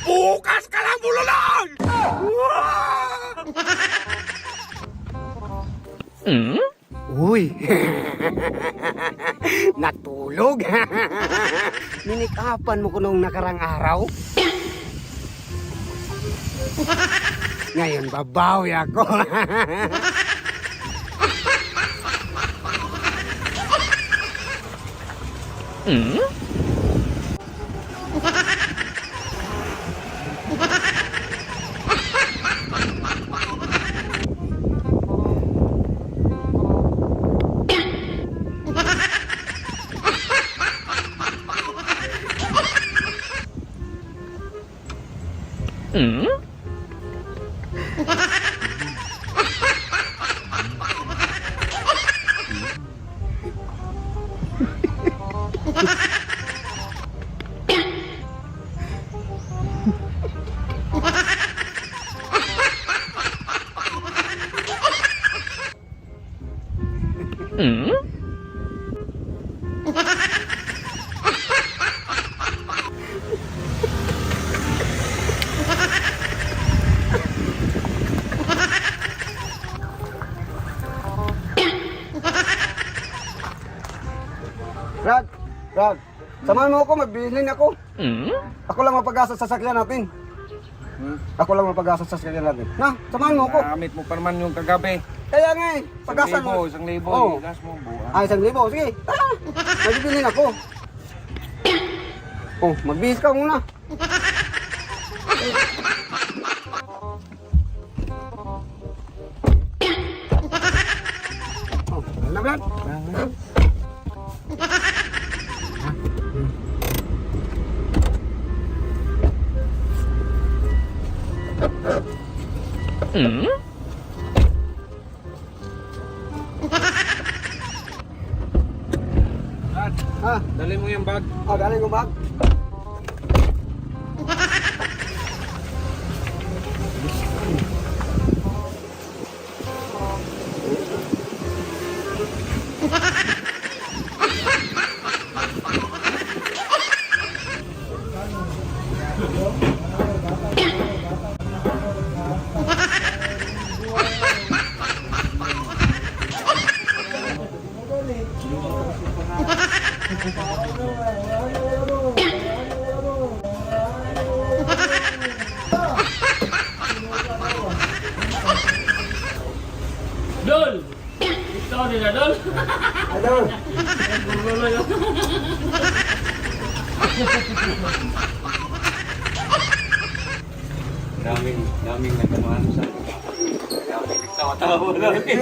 Bukas ka lang bululong! Uy! Natulog! Ninikapan mo ko nung nakarang araw? Ngayon babawi ako! Brad, samahan mo ako, magbilin ako. Ako lang mapag-asa sa sasakyan natin. Ako lang mapag-asa sa sasakyan natin. Na, samahan mo ako. Namit mo pa naman yung kagabi. Kaya nga eh, pag-asa mo. Isang libo, Oo. igas mo buwan. Ah, 1,000. Sige, tara. Magbibilin ako. Oh, magbihis ka muna. Oh, ano na, Brad? Brad, Ah, dali mo yung bag. galing ko bag. Dol! Ikaw din na, Dol? Ano? Gulo yun. Daming nagkanuan sa daming nagtawa-tawa na rin.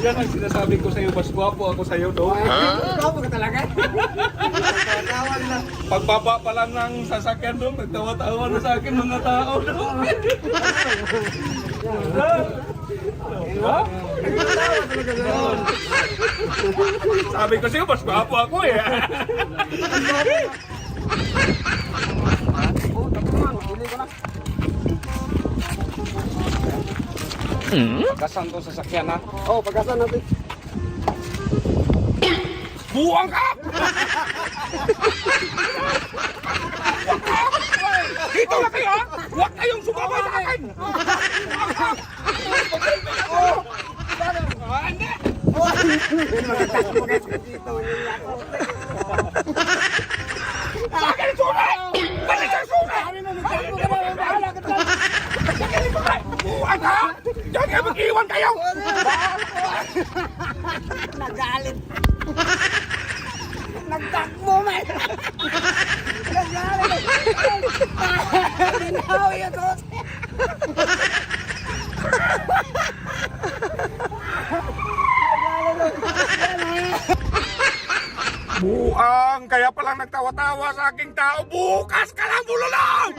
Yan ang sinasabi ko sa'yo, mas gwapo ako sa'yo doon. Ikaw ka talaga? Pagbaba pa lang ng sasakyan doon, nagtawa-tawa na sa akin mga tao doon. Diba? Sabi ko sa'yo, mas gwapo ako eh. Kasan to sasakyan ha? Oh, pag-asa natin. Buwang ka! Dito na kayo ha! Huwag kayong sumama sa akin! Hindi! Sa akin ang sugat! Balik ang sugat! Buwang ka! Diyan kayo mag-iwan kayo! Nagalit. Nagtakbo man. Nagalit. Binawi ako. Buang! Kaya palang nagtawa-tawa sa aking tao. Bukas ka lang bululong!